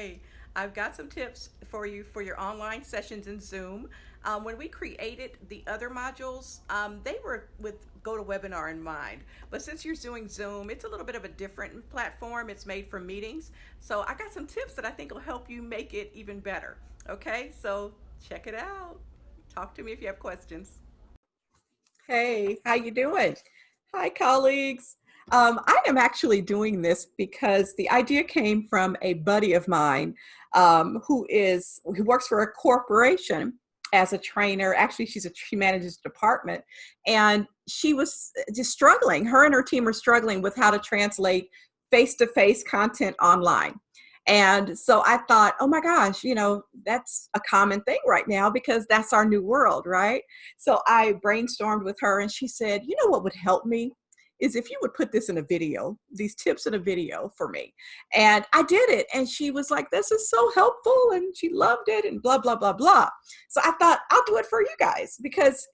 Hey, I've got some tips for you for your online sessions in Zoom. When we created the other modules, they were with GoToWebinar in mind. But since you're doing Zoom, it's a little bit of a different platform. It's made for meetings. So I got some tips that I think will help you make it even better. Okay, so check it out. Talk to me if you have questions. Hey, how you doing? Hi, colleagues. I am actually doing this because the idea came from a buddy of mine who works for a corporation as a trainer. Actually, she manages a department, and she was just struggling. Her and her team are struggling with how to translate face-to-face content online. And so I thought, oh my gosh, that's a common thing right now because that's our new world, right? So I brainstormed with her and she said, you know what would help me is if you would put this in a video, these tips in a video for me. And I did it. And she was like, this is so helpful. And she loved it and blah, blah, blah, blah. So I thought I'll do it for you guys because,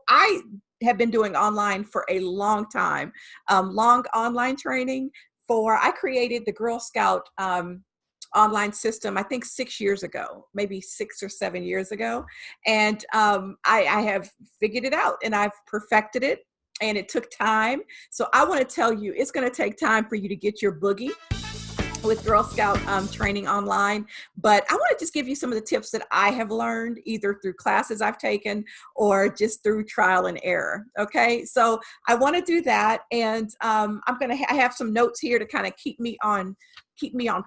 I have been doing online for a long time, long online training I created the Girl Scout online system, I think 6 years ago, maybe 6 or 7 years ago. And I have figured it out and I've perfected it, and it took time. So I want to tell you, it's going to take time for you to get your boogie with Girl Scout training online. But I want to just give you some of the tips that I have learned either through classes I've taken or just through trial and error. Okay, so I want to do that, and I have some notes here to kind of keep me on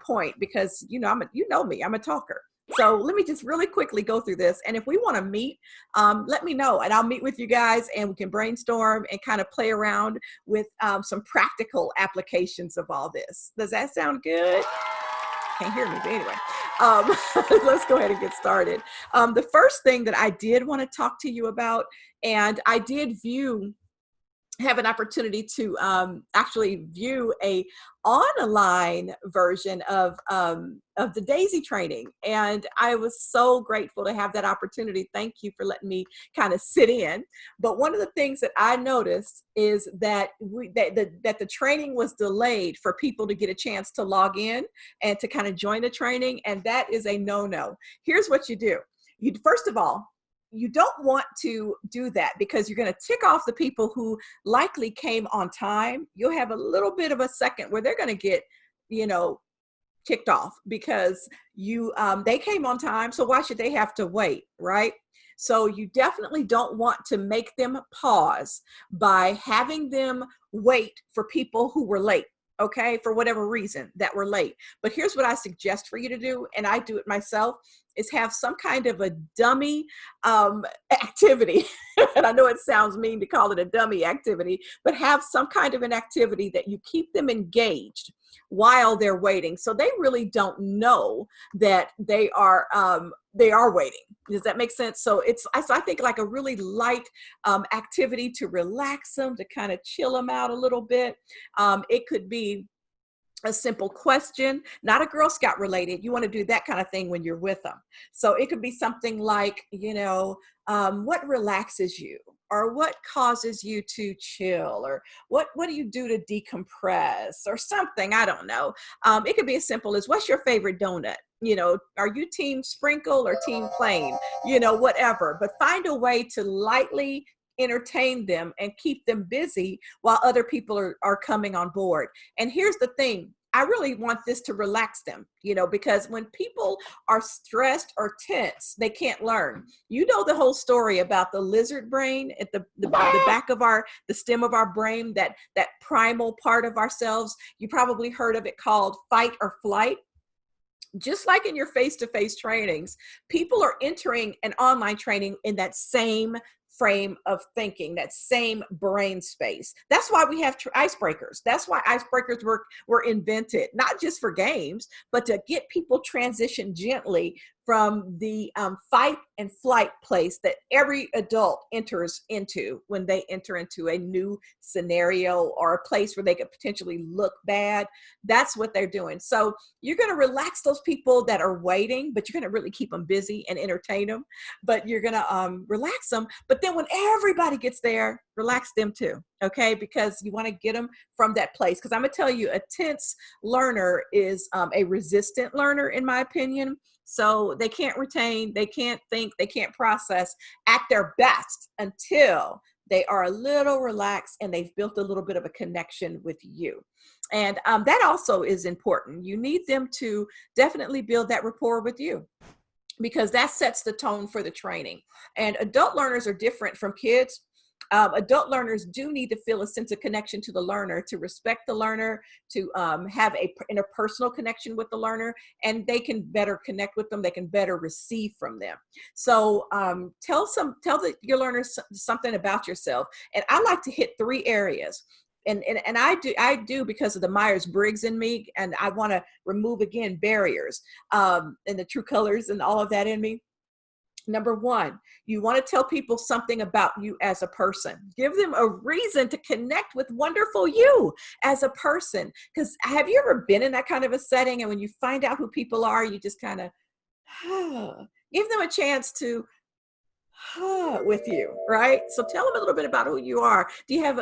point because you know me, I'm a talker. So let me just really quickly go through this. And if we want to meet, let me know and I'll meet with you guys and we can brainstorm and kind of play around with some practical applications of all this. Does that sound good? Can't hear me, but anyway, um, let's go ahead and get started. The first thing that I did want to talk to you about, and I did have an opportunity to actually view a online version of the Daisy training, and I was so grateful to have that opportunity. Thank you for letting me kind of sit in. But one of the things that I noticed is that that the training was delayed for people to get a chance to log in and to kind of join the training, and that is a no-no. Here's what you do. You first of all, you don't want to do that because you're going to tick off the people who likely came on time. You'll have a little bit of a second where they're going to get, you know, ticked off because they came on time. So why should they have to wait, right? So you definitely don't want to make them pause by having them wait for people who were late. Okay, for whatever reason that were late. But here's what I suggest for you to do, and I do it myself, is have some kind of a dummy activity. And I know it sounds mean to call it a dummy activity, but have some kind of an activity that you keep them engaged while they're waiting. So they really don't know that they are waiting. Does that make sense? So I think like a really light activity to relax them, to kind of chill them out a little bit. It could be a simple question, not a Girl Scout related. You want to do that kind of thing when you're with them. So it could be something like, what relaxes you? Or what causes you to chill? Or what do you do to decompress? Or something, I don't know. It could be as simple as, what's your favorite donut? Are you team sprinkle or team plain? Whatever. But find a way to lightly entertain them and keep them busy while other people are coming on board. And here's the thing, I really want this to relax them, because when people are stressed or tense, they can't learn. You know the whole story about the lizard brain at the back of the stem of our brain, that primal part of ourselves. You probably heard of it called fight or flight. Just like in your face-to-face trainings, people are entering an online training in that same frame of thinking, that same brain space. That's why we have icebreakers. That's why icebreakers were invented, not just for games, but to get people transition gently from the fight and flight place that every adult enters into when they enter into a new scenario or a place where they could potentially look bad. That's what they're doing. So you're going to relax those people that are waiting, but you're going to really keep them busy and entertain them. But you're going to relax them. But then when everybody gets there, relax them too, okay? Because you want to get them from that place. Because I'm gonna tell you, a tense learner is a resistant learner, in my opinion. So they can't retain, they can't think, they can't process at their best until they are a little relaxed and they've built a little bit of a connection with you. And that also is important. You need them to definitely build that rapport with you, because that sets the tone for the training. And adult learners are different from kids. Adult learners do need to feel a sense of connection to the learner, to respect the learner, to have a interpersonal connection with the learner, and they can better connect with them. They can better receive from them. So tell your learners something about yourself. And I like to hit 3 areas. And I do because of the Myers-Briggs in me, and I want to remove, again, barriers and the true colors and all of that in me. Number 1, you want to tell people something about you as a person. Give them a reason to connect with wonderful you as a person. Because have you ever been in that kind of a setting, and when you find out who people are, you just kind of give them a chance to with you, right? So tell them a little bit about who you are. Do you have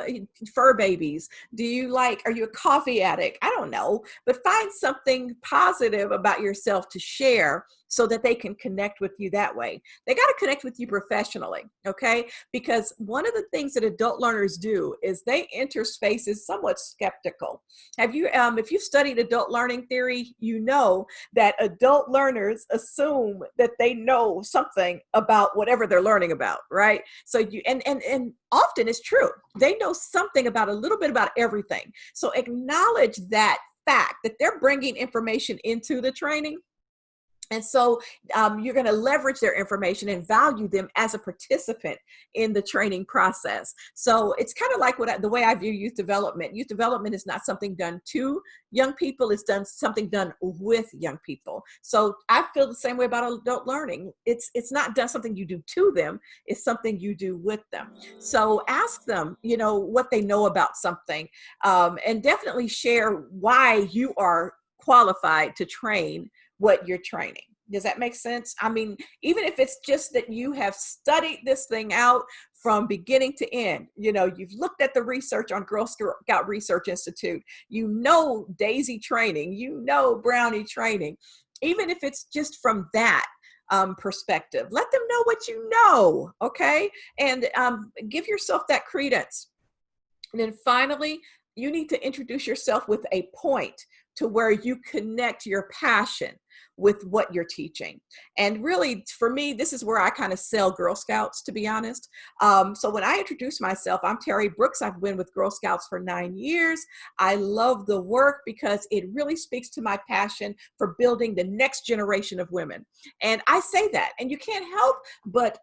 fur babies? Are you a coffee addict? I don't know, but find something positive about yourself to share so that they can connect with you that way. They got to connect with you professionally, okay? Because one of the things that adult learners do is they enter spaces somewhat skeptical. If you've studied adult learning theory, you know that adult learners assume that they know something about whatever they're learning about, right? So and often it's true. They know something about a little bit about everything. So acknowledge that fact that they're bringing information into the training. And so you're going to leverage their information and value them as a participant in the training process. So it's kind of like the way I view youth development. Youth development is not something done to young people. It's something done with young people. So I feel the same way about adult learning. It's not done something you do to them. It's something you do with them. So ask them, what they know about something, and definitely share why you are qualified to train what you're training. Does that make sense? I mean, even if it's just that you have studied this thing out from beginning to end, you've looked at the research on Girl Scout Research Institute, Daisy training, Brownie training, even if it's just from that perspective, let them know what you know, okay? And give yourself that credence. And then finally, you need to introduce yourself with a point to where you connect your passion with what you're teaching. And really, for me, this is where I kind of sell Girl Scouts, to be honest. So when I introduce myself, I'm Terry Brooks. I've been with Girl Scouts for 9 years. I love the work because it really speaks to my passion for building the next generation of women. And I say that, and you can't help but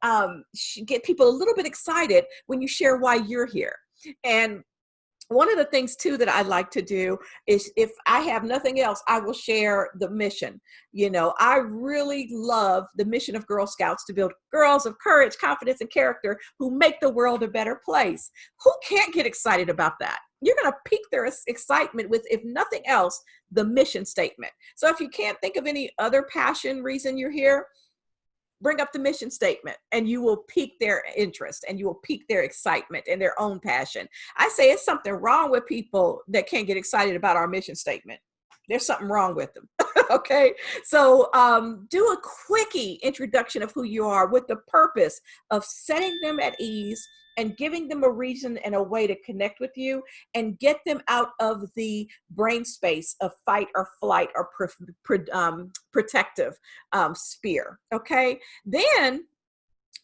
get people a little bit excited when you share why you're here. And one of the things too that I like to do is, if I have nothing else, I will share the mission. I really love the mission of Girl Scouts to build girls of courage, confidence, and character who make the world a better place. Who can't get excited about that? You're going to pique their excitement with, if nothing else, the mission statement. So if you can't think of any other passion reason you're here, bring up the mission statement, and you will pique their interest, and you will pique their excitement and their own passion. I say it's something wrong with people that can't get excited about our mission statement. There's something wrong with them. Okay. So do a quickie introduction of who you are with the purpose of setting them at ease and giving them a reason and a way to connect with you, and get them out of the brain space of fight or flight or protective sphere. Okay. Then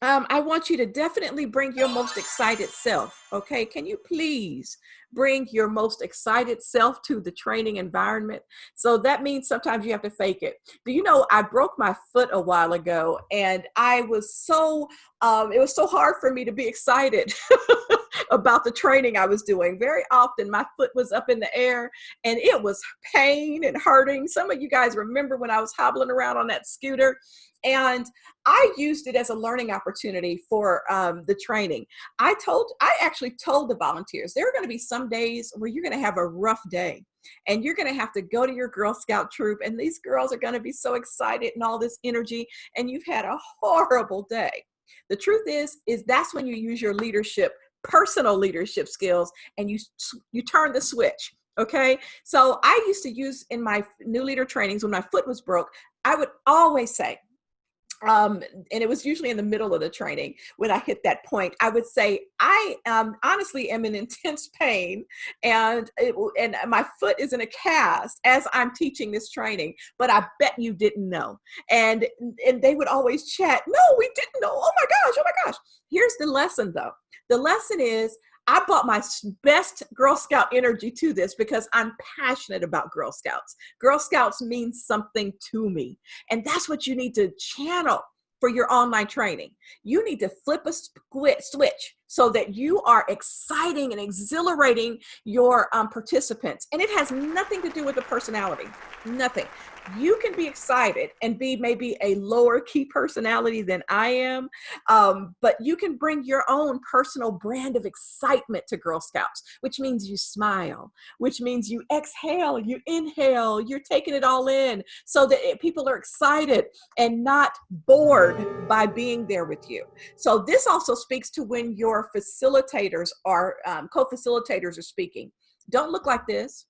I want you to definitely bring your most excited self. Okay. Can you please bring your most excited self to the training environment? So that means sometimes you have to fake it. Do you know, I broke my foot a while ago, and I was it was so hard for me to be excited about the training I was doing. Very often my foot was up in the air and it was pain and hurting. Some of you guys remember when I was hobbling around on that scooter, and I used it as a learning opportunity for the training. I actually told the volunteers, there are going to be some days where you're going to have a rough day, and you're going to have to go to your Girl Scout troop, and these girls are going to be so excited and all this energy, and you've had a horrible day. The truth is that's when you use your leadership personal leadership skills, and you turn the switch. Okay. So I used to use in my new leader trainings when my foot was broke, I would always say, and it was usually in the middle of the training when I hit that point, I would say, I honestly am in intense pain, and my foot is in a cast as I'm teaching this training, but I bet you didn't know. And they would always chat, no, we didn't know. Oh my gosh. Here's the lesson though. The lesson is, I brought my best Girl Scout energy to this because I'm passionate about Girl Scouts. Girl Scouts means something to me. And that's what you need to channel for your online training. You need to flip a switch so that you are exciting and exhilarating your participants. And it has nothing to do with the personality, nothing. You can be excited and be maybe a lower key personality than I am, but you can bring your own personal brand of excitement to Girl Scouts, which means you smile, which means you exhale, you inhale, you're taking it all in so that people are excited and not bored by being there with you. So this also speaks to when your facilitators are, co-facilitators are speaking. Don't look like this.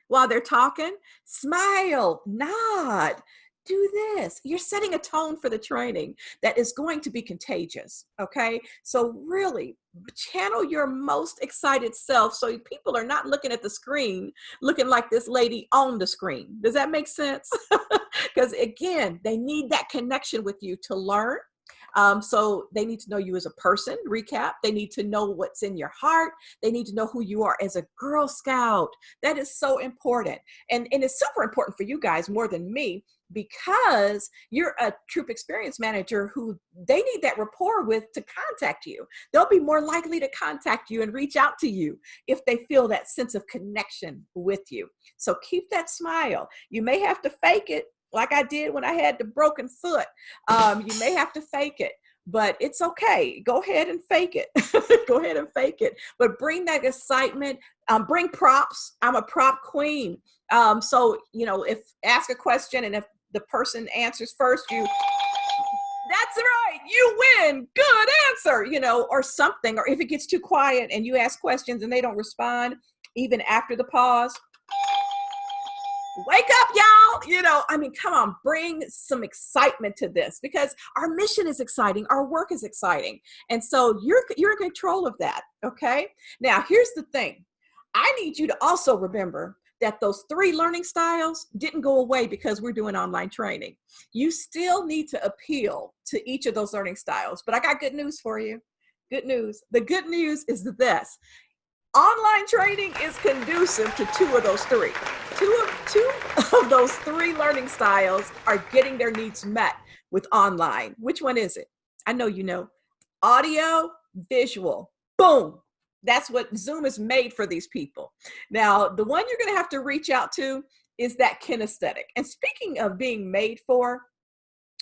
While they're talking, smile, nod, do this. You're setting a tone for the training that is going to be contagious, okay? So really channel your most excited self so people are not looking at the screen, looking like this lady on the screen. Does that make sense? Because again, they need that connection with you to learn. So they need to know you as a person, recap. They need to know what's in your heart. They need to know who you are as a Girl Scout. That is so important. And it's super important for you guys more than me, because you're a troop experience manager who they need that rapport with to contact you. They'll be more likely to contact you and reach out to you if they feel that sense of connection with you. So keep that smile. You may have to fake it, like I did when I had the broken foot. You may have to fake it, but it's okay. Go ahead and fake it. Go ahead and fake it. But bring that excitement. Bring props. I'm a prop queen. So, if ask a question and if the person answers first, that's right, you win, good answer, or something. Or if it gets too quiet and you ask questions and they don't respond, even after the pause, wake up, y'all. Come on, bring some excitement to this, because our mission is exciting. Our work is exciting. And so you're in control of that. Okay. Now, here's the thing. I need you to also remember that those 3 learning styles didn't go away because we're doing online training. You still need to appeal to each of those learning styles, but I got good news for you. Good news. The good news is this. Online training is conducive to 2 of those 3. Two of those 3 learning styles are getting their needs met with online. Which one is it? I know you know. Audio, visual. Boom. That's what Zoom is made for these people. Now, the one you're going to have to reach out to is that kinesthetic. And speaking of being made for,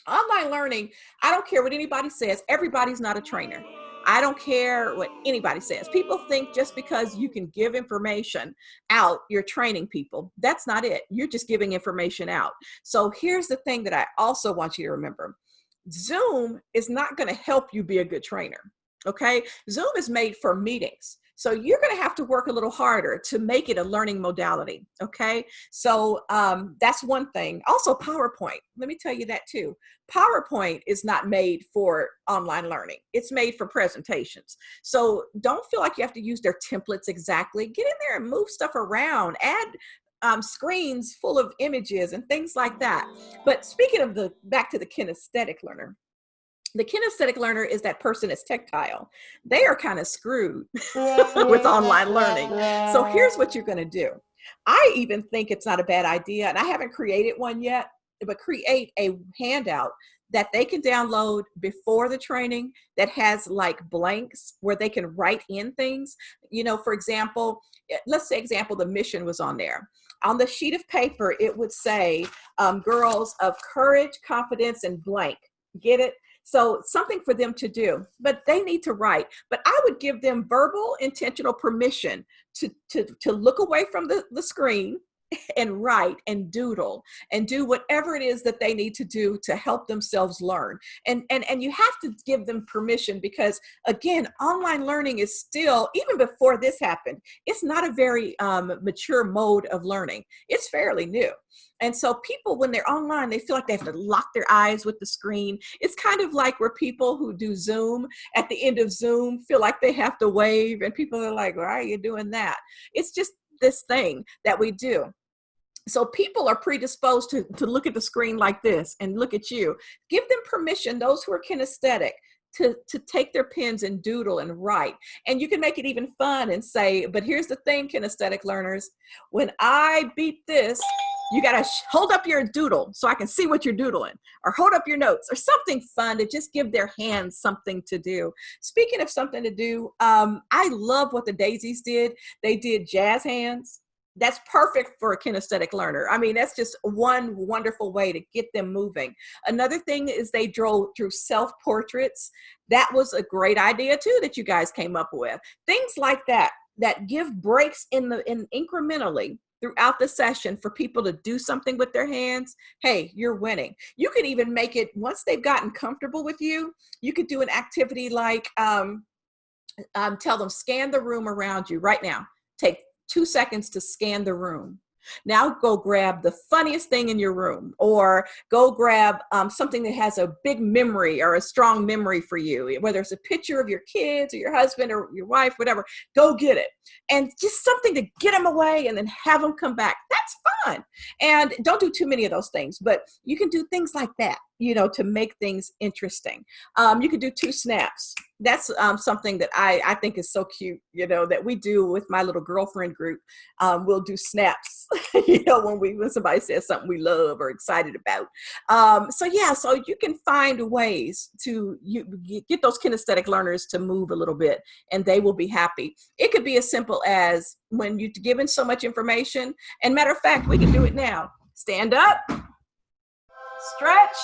online learning, I don't care what anybody says. Everybody's not a trainer. I don't care what anybody says. People think just because you can give information out, you're training people. That's not it. You're just giving information out. So here's the thing that I also want you to remember. Zoom is not going to help you be a good trainer. Okay. Zoom is made for meetings. So you're going to have to work a little harder to make it a learning modality. Okay. So that's one thing. Also PowerPoint. Let me tell you that too. PowerPoint is not made for online learning. It's made for presentations. So don't feel like you have to use their templates exactly. Get in there and move stuff around. Add screens full of images and things like that. But speaking of back to the kinesthetic learner, the kinesthetic learner is that person that's tactile. They are kind of screwed with online learning. So here's what you're going to do. I even think it's not a bad idea, and I haven't created one yet, but create a handout that they can download before the training that has like blanks where they can write in things. For example, let's say the mission was on there. On the sheet of paper, it would say, girls of courage, confidence, and blank. Get it? So something for them to do, but they need to write. But I would give them verbal, intentional permission to look away from the screen and write and doodle and do whatever it is that they need to do to help themselves learn. And you have to give them permission, because again, online learning is still, even before this happened, it's not a very mature mode of learning. It's fairly new. And so people, when they're online, they feel like they have to lock their eyes with the screen. It's kind of like where people who do Zoom, at the end of Zoom, feel like they have to wave, and people are like, why are you doing that? It's just this thing that we do. So people are predisposed to look at the screen like this and look at you. Give them permission, those who are kinesthetic, to take their pens and doodle and write. And you can make it even fun and say, but here's the thing, kinesthetic learners, when I beat this, you gotta hold up your doodle so I can see what you're doodling, or hold up your notes, or something fun to just give their hands something to do. Speaking of something to do, I love what the Daisies did. They did jazz hands. That's perfect for a kinesthetic learner. I mean, that's just one wonderful way to get them moving. Another thing is they drew self-portraits. That was a great idea too that you guys came up with. Things like that, that give breaks in incrementally throughout the session for people to do something with their hands. Hey, you're winning. You could even make it, once they've gotten comfortable with you, you could do an activity like tell them, scan the room around you right now. Take 2 seconds to scan the room. Now go grab the funniest thing in your room, or go grab something that has a big memory or a strong memory for you, whether it's a picture of your kids or your husband or your wife, whatever. Go get it. And just something to get them away and then have them come back. That's fun. And don't do too many of those things, but you can do things like that, you know, to make things interesting. You could do 2 snaps. That's something that I think is so cute, you know, that we do with my little girlfriend group. We'll do snaps, you know, when somebody says something we love or excited about. So you can find ways to get those kinesthetic learners to move a little bit, and they will be happy. It could be as simple as, when you're given so much information, and matter of fact, we can do it now. Stand up, stretch,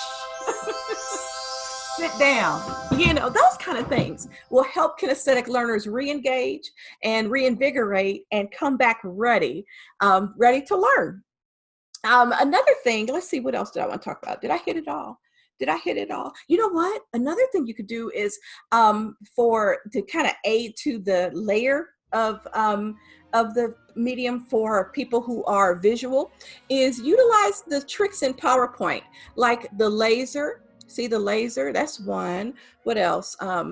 sit down. You know, those kind of things will help kinesthetic learners re-engage and reinvigorate and come back ready to learn. Another thing, let's see, what else did I want to talk about? Did I hit it all? You know what? Another thing you could do is to kind of aid to the layer of the medium for people who are visual, is utilize the tricks in PowerPoint, like the laser. See the laser? That's one. What else? Let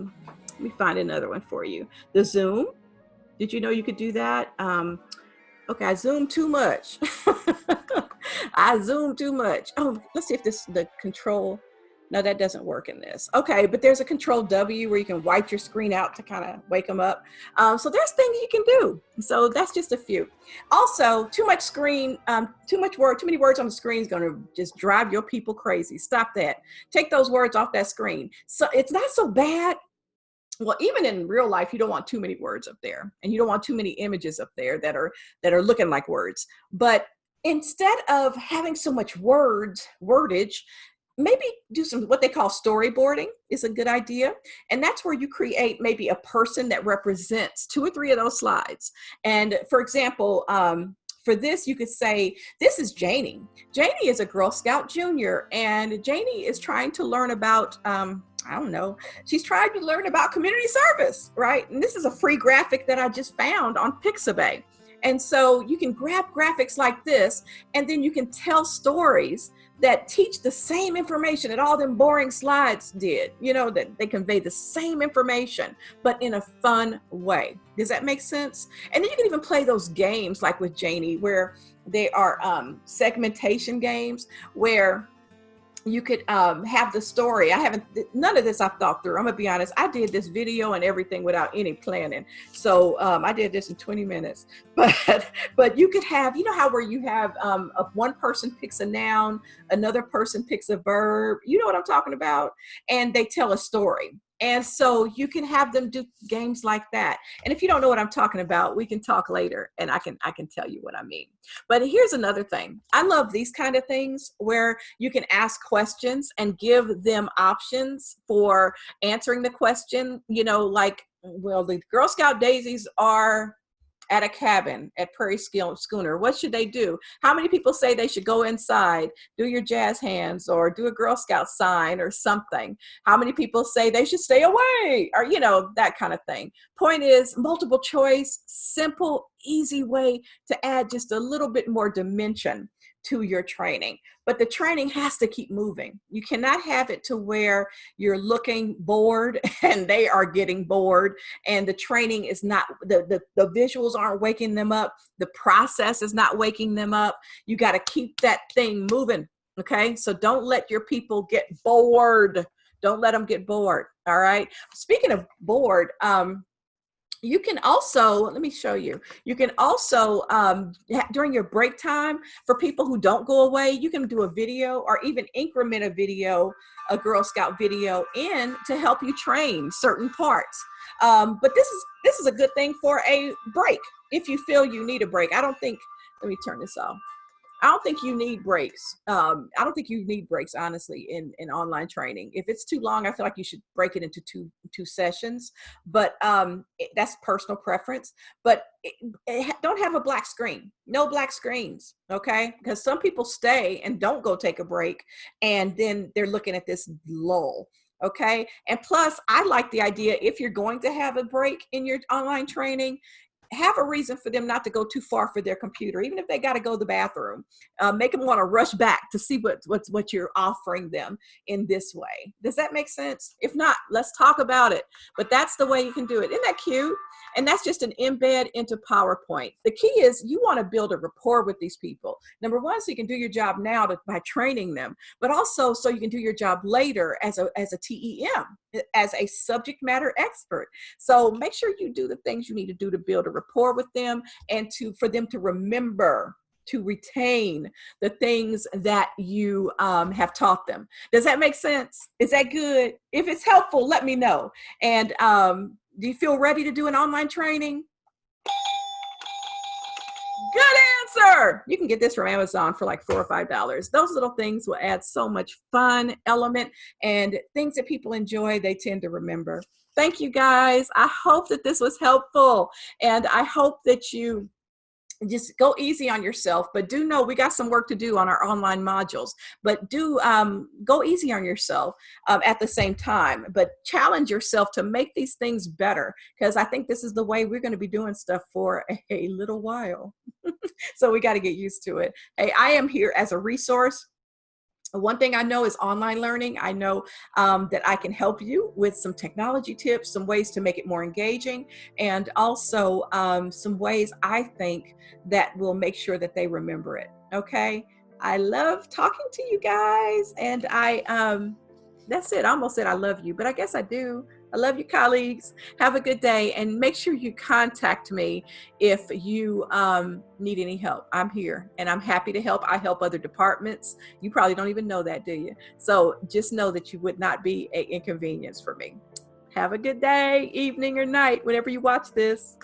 me find another one for you. The zoom. Did you know you could do that? Okay, I zoomed too much. I zoomed too much. Oh, let's see if the control. No, that doesn't work in this. Okay, but there's a control W where you can wipe your screen out to kind of wake them up. So there's things you can do. So that's just a few. Also, too much screen, too many words on the screen is going to just drive your people crazy. Stop that. Take those words off that screen. So it's not so bad. Well, even in real life, you don't want too many words up there, and you don't want too many images up there that are looking like words. But instead of having so much wordage, maybe do some, what they call storyboarding is a good idea. And that's where you create maybe a person that represents 2 or 3 of those slides. And for example, for this, you could say, this is Janie. Janie is a Girl Scout Junior, and Janie is trying to learn about, I don't know, she's trying to learn about community service, right? And this is a free graphic that I just found on Pixabay. And so you can grab graphics like this, and then you can tell stories that teach the same information that all them boring slides did, you know, that they convey the same information, but in a fun way. Does that make sense? And then you can even play those games like with Janie, where they are segmentation games, where you could have the story. None of this I've thought through. I'm gonna be honest. I did this video and everything without any planning. So I did this in 20 minutes, but you could have, you know how where you have one person picks a noun, another person picks a verb, you know what I'm talking about? And they tell a story. And so you can have them do games like that. And if you don't know what I'm talking about, we can talk later and I can tell you what I mean. But here's another thing. I love these kind of things where you can ask questions and give them options for answering the question, you know, like, well, the Girl Scout daisies are at a cabin at Prairie Schooner? What should they do? How many people say they should go inside, do your jazz hands, or do a Girl Scout sign or something? How many people say they should stay away, or, you know, that kind of thing? Point is, multiple choice, simple, easy way to add just a little bit more dimension to your training. But the training has to keep moving. You cannot have it to where you're looking bored and they are getting bored, and the training is not, the visuals aren't waking them up. The process is not waking them up. You got to keep that thing moving. Okay. So don't let your people get bored. Don't let them get bored. All right. Speaking of bored, you can also, let me show you, you can also, during your break time, for people who don't go away, you can do a video or even increment a video, a Girl Scout video in to help you train certain parts. But this is a good thing for a break if you feel you need a break. I don't think, let me turn this off. I don't think you need breaks. I don't think you need breaks, honestly, in online training. If it's too long, I feel like you should break it into two sessions. But that's personal preference. But don't have a black screen. No black screens, okay? Because some people stay and don't go take a break, and then they're looking at this lull. Okay. And plus, I like the idea, if you're going to have a break in your online training, have a reason for them not to go too far for their computer, even if they got to go to the bathroom. Make them want to rush back to see what you're offering them in this way. Does that make sense? If not, let's talk about it. But that's the way you can do it. Isn't that cute? And that's just an embed into PowerPoint. The key is you want to build a rapport with these people. Number one, so you can do your job now by training them, but also so you can do your job later as a TEM, as a subject matter expert. So make sure you do the things you need to do to build a rapport with them, and for them to remember, to retain the things that you have taught them. Does that make sense? Is that good? If it's helpful, let me know. And do you feel ready to do an online training? Good answer. You can get this from Amazon for like $4 or $5. Those little things will add so much fun element, and things that people enjoy, they tend to remember. Thank you, guys. I hope that this was helpful, and I hope that you just go easy on yourself, but do know we got some work to do on our online modules, but do go easy on yourself at the same time, but challenge yourself to make these things better, because I think this is the way we're going to be doing stuff for a little while. So we got to get used to it. Hey, I am here as a resource. One thing I know is online learning. I know that I can help you with some technology tips, some ways to make it more engaging, and also some ways I think that will make sure that they remember it. Okay. I love talking to you guys, and that's it. I almost said I love you, but I guess I do. I love you, colleagues. Have a good day, and make sure you contact me if you need any help. I'm here, and I'm happy to help. I help other departments. You probably don't even know that, do you? So just know that you would not be an inconvenience for me. Have a good day, evening, or night, whenever you watch this.